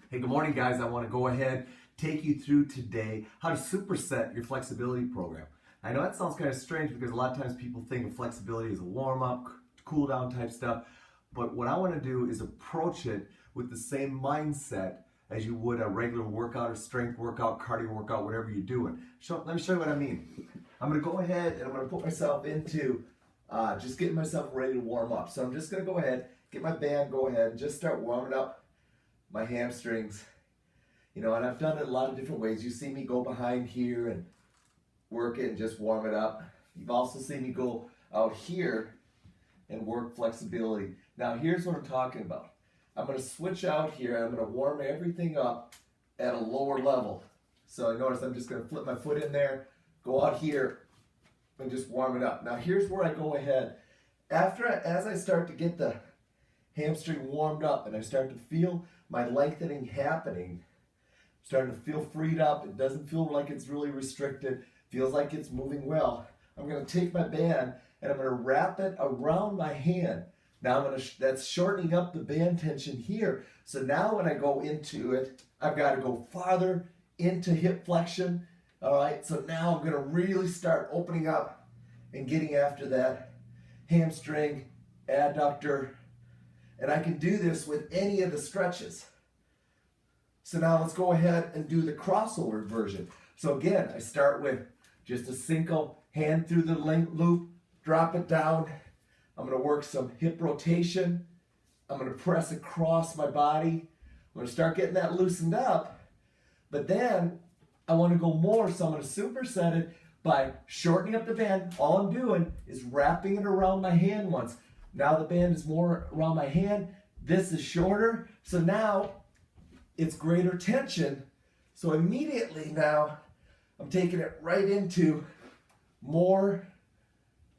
Hey, good morning, guys. I want to go ahead, take you through today how to superset your flexibility program. I know that sounds kind of strange because a lot of times people think of flexibility as a warm-up, cool-down type stuff, but what I want to do is approach it with the same mindset as you would a regular workout or strength workout, cardio workout, whatever you're doing. Let me show you what I mean. I'm going to go ahead and I'm going to put myself into just getting myself ready to warm up. So I'm just going to go ahead, get my band, go ahead and just start warming up my hamstrings. You know, and I've done it a lot of different ways. You see me go behind here and work it and just warm it up. You've also seen me go out here and work flexibility. Now here's what I'm talking about. I'm going to switch out here and I'm going to warm everything up at a lower level. So notice I'm just going to flip my foot in there, go out here and just warm it up. Now here's where I go ahead. As I start to get the hamstring warmed up and I start to feel my lengthening happening, starting to feel freed up, it doesn't feel like it's really restricted, feels like it's moving well, I'm going to take my band and I'm going to wrap it around my hand. Now that's shortening up the band tension here. So now when I go into it, I've got to go farther into hip flexion. All right, so now I'm going to really start opening up and getting after that hamstring, adductor, and I can do this with any of the stretches. So now let's go ahead and do the crossover version. So again, I start with just a single hand through the loop, drop it down. I'm going to work some hip rotation. I'm going to press across my body. I'm going to start getting that loosened up. But then I want to go more, so I'm going to superset it by shortening up the band. All I'm doing is wrapping it around my hand once. Now the band is more around my hand. This is shorter. So now it's greater tension. So immediately now I'm taking it right into more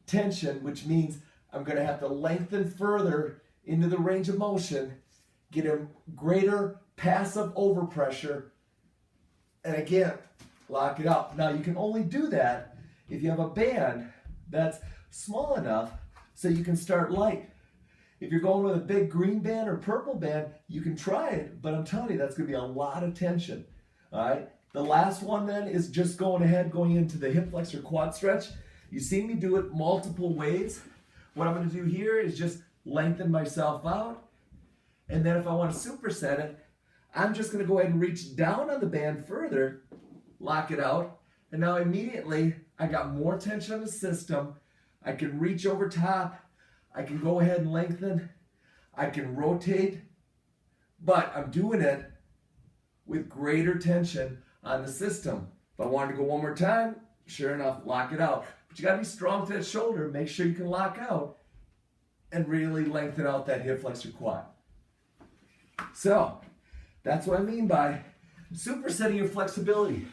tension, which means I'm going to have to lengthen further into the range of motion, get a greater passive overpressure, and again, lock it up. Now you can only do that if you have a band that's small enough so you can start light. If you're going with a big green band or purple band, you can try it, but I'm telling you, that's going to be a lot of tension. All right. The last one then is just going into the hip flexor quad stretch. You've seen me do it multiple ways. What I'm going to do here is just lengthen myself out. And then if I want to superset it, I'm just going to go ahead and reach down on the band further, lock it out. And now immediately I got more tension on the system. I can reach over top. I can go ahead and lengthen. I can rotate. But I'm doing it with greater tension on the system. If I wanted to go one more time, sure enough, lock it out. But you got to be strong to that shoulder. Make sure you can lock out and really lengthen out that hip flexor quad. So that's what I mean by supersetting your flexibility.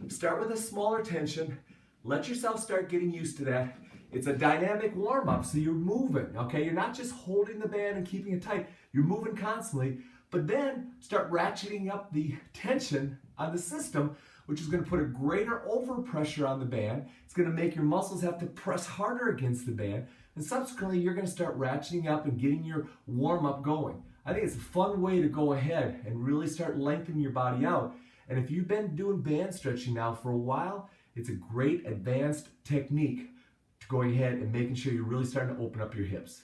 Start with a smaller tension. Let yourself start getting used to that. It's a dynamic warm-up, so you're moving, okay? You're not just holding the band and keeping it tight. You're moving constantly, but then start ratcheting up the tension on the system, which is going to put a greater overpressure on the band. It's going to make your muscles have to press harder against the band, and subsequently you're going to start ratcheting up and getting your warm-up going. I think it's a fun way to go ahead and really start lengthening your body out. And if you've been doing band stretching now for a while, it's a great advanced technique to going ahead and making sure you're really starting to open up your hips.